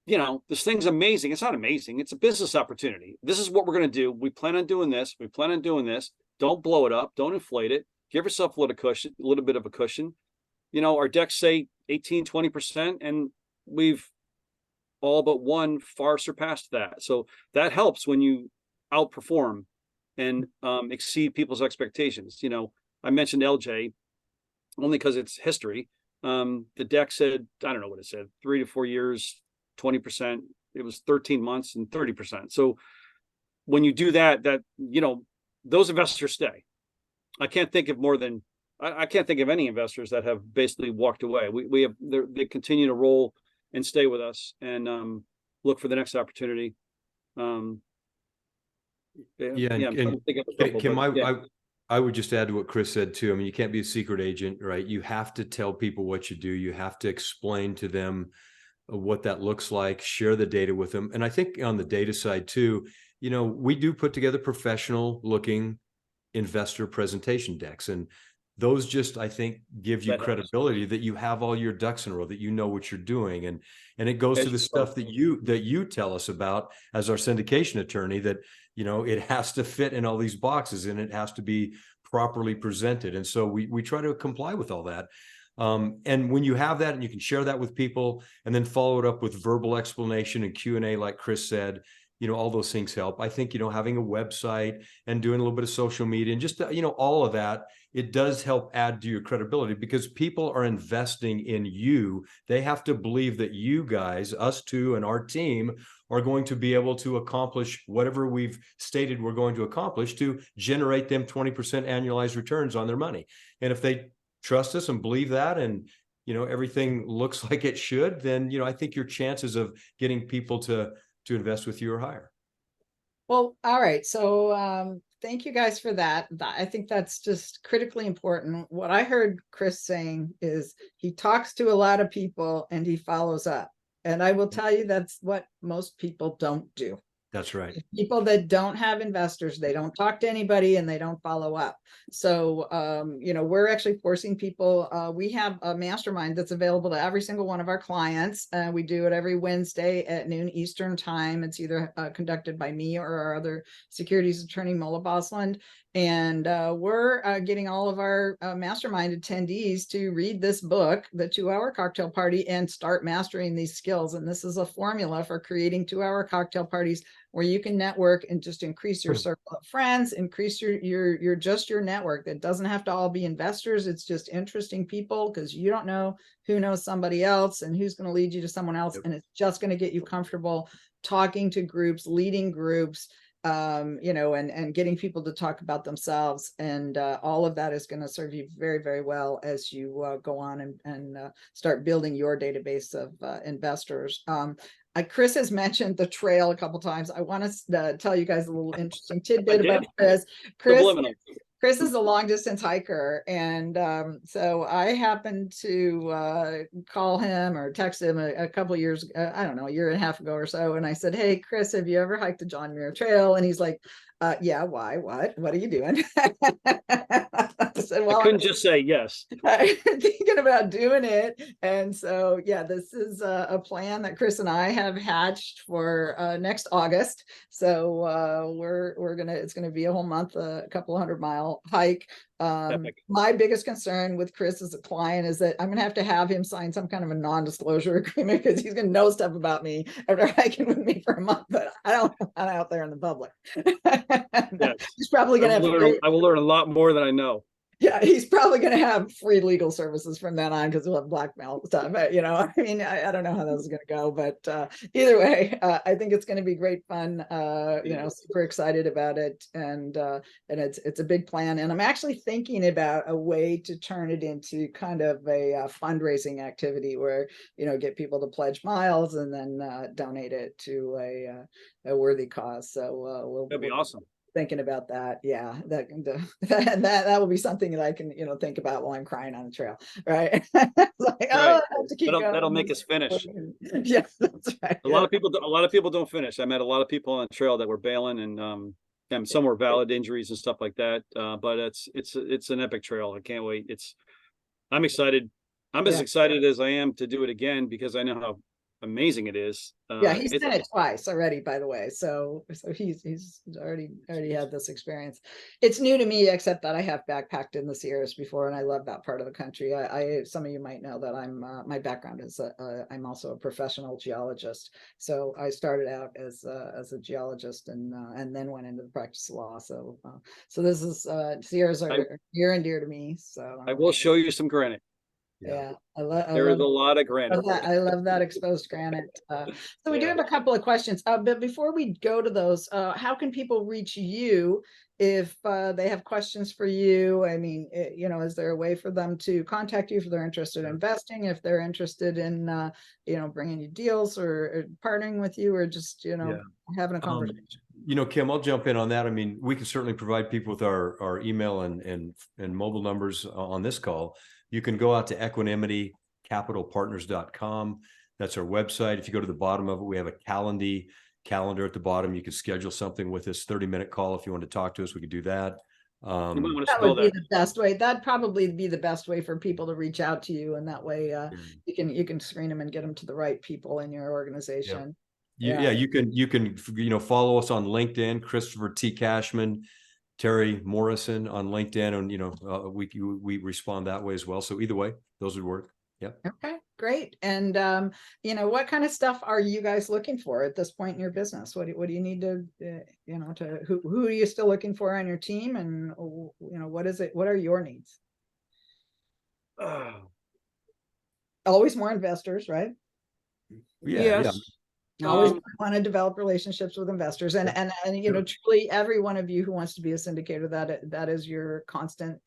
this thing's amazing. It's not amazing. It's a business opportunity. This is what we're going to do. We plan on doing this. We plan on doing this. Don't blow it up. Don't inflate it. Give yourself a little bit of a cushion. Our decks say 18, 20%, and we've all but one far surpassed that. So that helps when you outperform and exceed people's expectations. I mentioned LJ. only because it's history. The deck said, I don't know what it said, 3 to 4 years, 20%. It was 13 months and 30%. So when you do that, those investors stay. I can't think of more than, I can't think of any investors that have basically walked away. They continue to roll and stay with us and look for the next opportunity. And I would just add to what Chris said too. I mean, you can't be a secret agent, right? You have to tell people what you do. You have to explain to them what that looks like, share the data with them. And I think on the data side too, we do put together professional looking investor presentation decks, and those just, I think, give you credibility that you have all your ducks in a row, that you know what you're doing. And it goes to the stuff that you tell us about as our syndication attorney, that, it has to fit in all these boxes and it has to be properly presented. And so we try to comply with all that. And when you have that and you can share that with people and then follow it up with verbal explanation and Q&A, like Chris said, all those things help. I think, having a website and doing a little bit of social media and just, all of that, it does help add to your credibility, because people are investing in you. They have to believe that you guys, us two and our team, are going to be able to accomplish whatever we've stated we're going to accomplish to generate them 20% annualized returns on their money. And if they trust us and believe that, and everything looks like it should, then I think your chances of getting people to invest with you are higher. Well, all right. So thank you guys for that. I think that's just critically important. What I heard Chris saying is he talks to a lot of people and he follows up. And I will tell you, that's what most people don't do. That's right. People that don't have investors, they don't talk to anybody and they don't follow up. So, we're actually forcing people. We have a mastermind that's available to every single one of our clients. We do it every Wednesday at noon Eastern time. It's either conducted by me or our other securities attorney, Mola Bosland. And we're getting all of our mastermind attendees to read this book, The 2-Hour Cocktail Party, and start mastering these skills. And this is a formula for creating 2-hour cocktail parties where you can network and just increase your circle of friends, increase your network. That doesn't have to all be investors. It's just interesting people, because you don't know who knows somebody else and who's going to lead you to someone else. Yep. And it's just going to get you comfortable talking to groups, leading groups, and getting people to talk about themselves. And all of that is going to serve you very, very well as you go on and start building your database of investors. Chris has mentioned the trail a couple times. I want to tell you guys a little interesting tidbit about Chris. Chris is a long distance hiker. And so I happened to call him or text him a couple of years, I don't know, a year and a half ago or so. And I said, hey, Chris, have you ever hiked the John Muir Trail? And he's like, yeah, why? What are you doing? I said, well, I couldn't just say yes. I'm thinking about doing it. And so, yeah, this is a plan that Chris and I have hatched for next August. So it's gonna be a whole month, a couple 100-mile hike. My biggest concern with Chris as a client is that I'm going to have him sign some kind of a non-disclosure agreement, because he's going to know stuff about me after hiking with me for a month, but I don't want out there in the public. Yes. He's probably going to I will learn a lot more than I know. Yeah, he's probably going to have free legal services from then on, because we'll have blackmail stuff. But, I don't know how this is going to go, but either way, I think it's going to be great fun. Super excited about it, and it's a big plan. And I'm actually thinking about a way to turn it into kind of a fundraising activity where get people to pledge miles and then donate it to a worthy cause. So that'd be awesome. Thinking about that. Yeah, that will be something that I can think about while I'm crying on the trail, right? Like, right. That'll make us finish. Yes, that's right. A lot of people don't finish. I met a lot of people on the trail that were bailing, and some were valid injuries and stuff like that. But it's an epic trail. I can't wait. I'm excited. I'm as excited as I am to do it again, because I know amazing it is. Yeah, he's It's done it twice already, by the way. So he's already had this experience. It's new to me, except that I have backpacked in the Sierras before, and I love that part of the country. I some of you might know that I'm my background is I'm also a professional geologist. So I started out as a geologist and then went into the practice of law. So this is Sierras are near and dear to me. So I will show you some granite. yeah, There is a lot of granite. I love that exposed granite. So we do have a couple of questions, but before we go to those, how can people reach you if they have questions for you? I mean, you know, is there a way for them to contact you if they're interested in investing, if they're interested in, you know, bringing you deals or partnering with you, or just, you know, having a conversation? You know, Kim, I'll jump in on that. I mean, we can certainly provide people with our email and mobile numbers on this call. You can go out to equanitycapitalpartners.com. That's our website. If you go to the bottom of it, we have a calendar at the bottom. You can schedule something with us, 30-minute call. If you want to talk to us, we could do that. You might want to That spell would be that. the best way. That'd probably be the best way for people to reach out to you, and that way you can screen them and get them to the right people in your organization. Yeah, you can follow us on LinkedIn, Christopher T. Cashman, Terry Morrison on LinkedIn, and we respond that way as well. So either way, those would work. Yeah. Okay, great. And you know, what kind of stuff are you guys looking for at this point in your business? What do you need to you know, to who are you still looking for on your team, and you know, what is it? What are your needs? Always more investors, right? Yes. Always want to develop relationships with investors, and you know, truly every one of you who wants to be a syndicator, that is your constant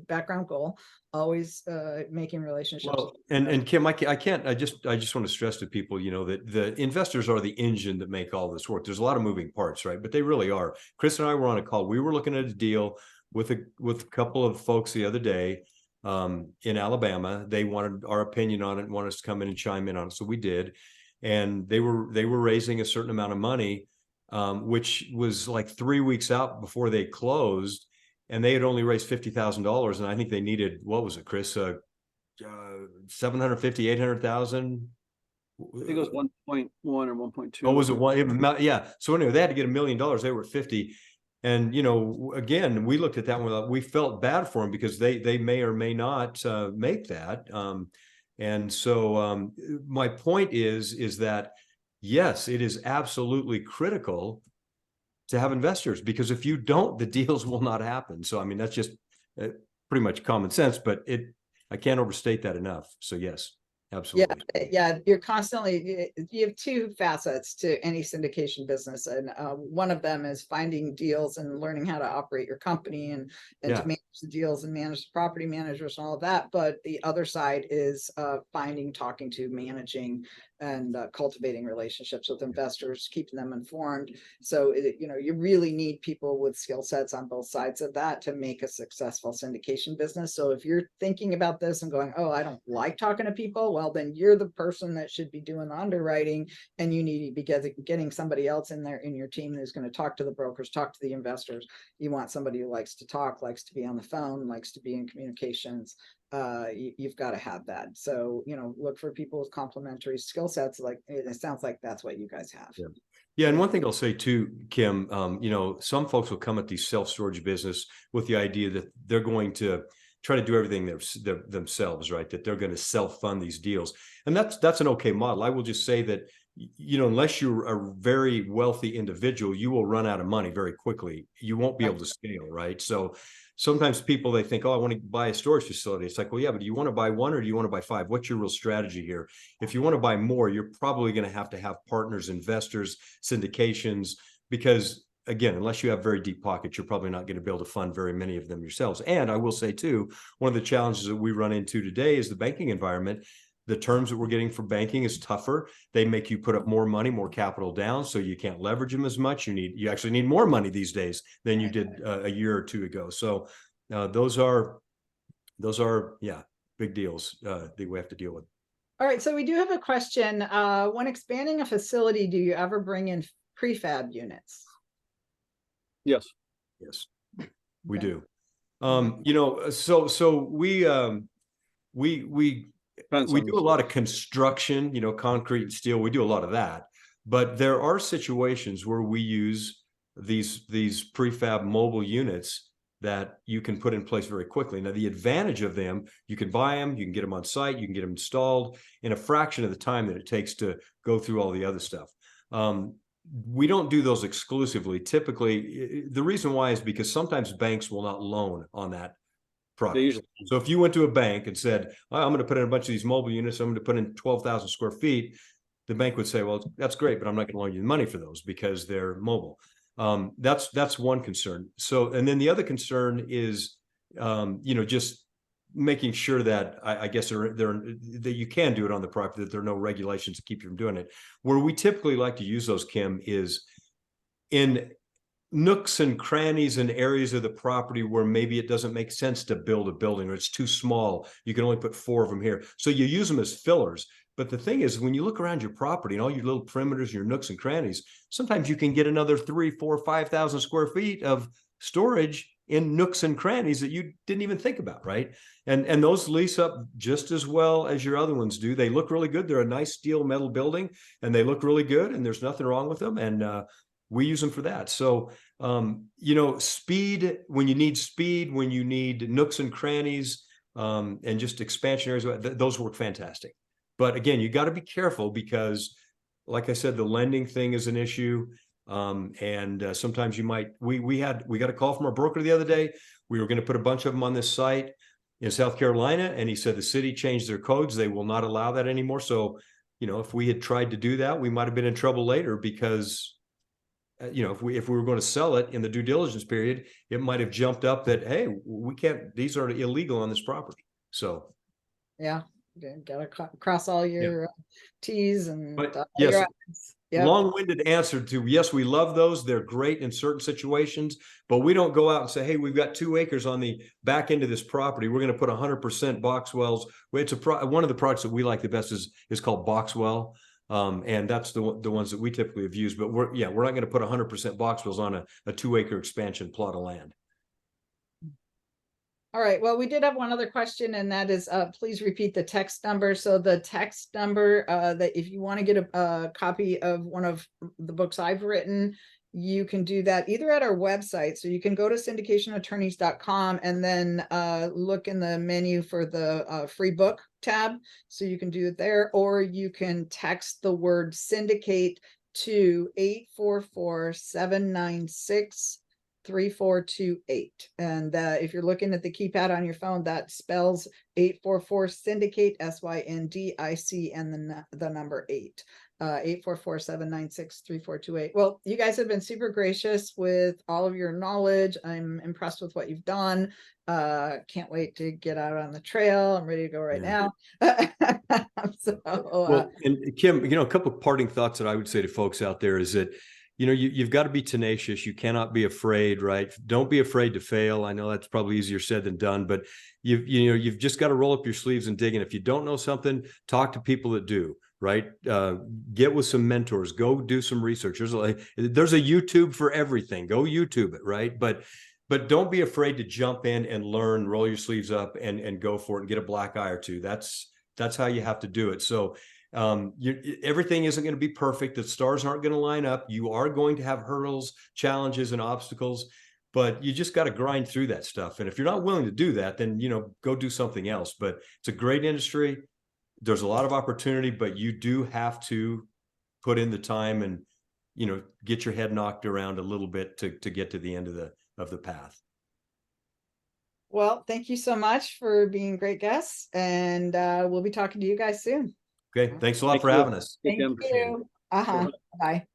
background goal. Always making relationships. Well, and Kim, I just want to stress to people, you know, that the investors are the engine that make all this work. There's a lot of moving parts, right? But they really are. Chris and I were on a call. We were looking at a deal with a couple of folks the other day in Alabama. They wanted our opinion on it and wanted us to come in and chime in on it, so we did. And they were raising a certain amount of money, which was like 3 weeks out before they closed, and they had only raised $50,000, and I think they needed, what was it, Chris? 750, 800,000. I think it was 1.1 or 1.2. Oh, was it one? Yeah. So anyway, they had to get $1 million. They were 50. And, you know, again, we looked at that one. We felt bad for them because they may or may not make that. And so my point is that, yes, it is absolutely critical to have investors, because if you don't, the deals will not happen. So, I mean, that's just pretty much common sense, but I can't overstate that enough. So yes, absolutely. Yeah, you're constantly, you have two facets to any syndication business, and one of them is finding deals and learning how to operate your company and to manage the deals and manage the property managers and all of that. But the other side is finding, talking to, managing, and cultivating relationships with investors, keeping them informed. So you know, you really need people with skill sets on both sides of that to make a successful syndication business. So if you're thinking about this and going, oh, I don't like talking to people, well, then you're the person that should be doing the underwriting, and you need to be getting somebody else in there in your team who's going to talk to the brokers, talk to the investors. You want somebody who likes to talk, likes to be on the phone, likes to be in communications. You've got to have that. So, you know, look for people with complementary skill sets. Like it sounds like that's what you guys have. Yeah, and one thing I'll say too, Kim, you know, some folks will come at these self-storage business with the idea that they're going to try to do everything themselves, right? That they're going to self-fund these deals, and that's an okay model. I will just say that, you know, unless you're a very wealthy individual, you will run out of money very quickly. You won't be able to scale, right? So sometimes people, they think, oh, I want to buy a storage facility. It's like, well, yeah, but do you want to buy one or do you want to buy five? What's your real strategy here? If you want to buy more, you're probably going to have partners, investors, syndications, because again, unless you have very deep pockets, you're probably not going to be able to fund very many of them yourselves. And I will say too, one of the challenges that we run into today is the banking environment. The terms that we're getting for banking is tougher. They make you put up more money, more capital down, so you can't leverage them as much. You actually need more money these days than you did a year or two ago. So those are big deals that we have to deal with. All right, so we do have a question. When expanding a facility, do you ever bring in prefab units? Yes, we do. You know, so we Depends we on do the- a lot of construction, you know, concrete and steel. We do a lot of that, but there are situations where we use these prefab mobile units that you can put in place very quickly. Now, the advantage of them, you can buy them, you can get them on site, you can get them installed in a fraction of the time that it takes to go through all the other stuff. We don't do those exclusively. Typically, the reason why is because sometimes banks will not loan on that product. They usually, So if you went to a bank and said, oh, I'm going to put in a bunch of these mobile units, I'm going to put in 12,000 square feet, the bank would say, well, that's great, but I'm not going to loan you the money for those because they're mobile. That's one concern. So, and then the other concern is, you know, just making sure that I guess that you can do it on the property, that there are no regulations to keep you from doing it. Where we typically like to use those, Kim, is in nooks and crannies and areas of the property where maybe it doesn't make sense to build a building, or it's too small. You can only put 4 of them here. So you use them as fillers. But the thing is, when you look around your property and all your little perimeters, your nooks and crannies, sometimes you can get another 3, 4, 5,000 square feet of storage in nooks and crannies that you didn't even think about, right? And those lease up just as well as your other ones do. They look really good. They're a nice steel metal building, and they look really good, and there's nothing wrong with them. And we use them for that. So, you know, speed, when you need nooks and crannies, and just expansion areas, those work fantastic. But again, you got to be careful because, like I said, the lending thing is an issue. And sometimes you might, we got a call from our broker the other day. We were going to put a bunch of them on this site in South Carolina, and he said the city changed their codes. They will not allow that anymore. So, you know, if we had tried to do that, we might have been in trouble later because, you know, if we were going to sell it in the due diligence period, it might have jumped up that, hey, we can't, these are illegal on this property. So, Yeah, gotta cross all your T's and but dot all yes, your I's. Yep. long-winded answer to, yes, we love those. They're great in certain situations, but we don't go out and say, hey, we've got 2 acres on the back end of this property. We're going to put 100% Boxwells. It's one of the products that we like the best is called Boxwell. And that's the ones that we typically have used, but we're not going to put 100% Boxwells on a 2-acre expansion plot of land. All right, well, we did have one other question, and that is, please repeat the text number. So the text number, that if you want to get a copy of one of the books I've written, you can do that either at our website. So you can go to syndicationattorneys.com and then look in the menu for the free book tab. So you can do it there, or you can text the word syndicate to 844-796 3428. And if you're looking at the keypad on your phone, that spells 844 syndicate, SYNDIC, and then the number 8. 844-796-3428. Well, you guys have been super gracious with all of your knowledge. I'm impressed with what you've done. Can't wait to get out on the trail. I'm ready to go right now. So, well, and Kim, you know, a couple of parting thoughts that I would say to folks out there is that, you know, you've got to be tenacious. You cannot be afraid, right? Don't be afraid to fail. I know that's probably easier said than done, but you've just got to roll up your sleeves and dig in. If you don't know something, talk to people that do, right? Get with some mentors, go do some research. There's a YouTube for everything. Go YouTube it, right? But don't be afraid to jump in and learn, roll your sleeves up and go for it and get a black eye or two. That's how you have to do it. So everything isn't going to be perfect. The stars aren't going to line up. You are going to have hurdles, challenges, and obstacles, but you just got to grind through that stuff. And if you're not willing to do that, then, you know, go do something else. But it's a great industry. There's a lot of opportunity, but you do have to put in the time and, you know, get your head knocked around a little bit to get to the end of the path. well, thank you so much for being great guests, and we'll be talking to you guys soon. Okay. Thanks a lot for having us. Thank you. Bye.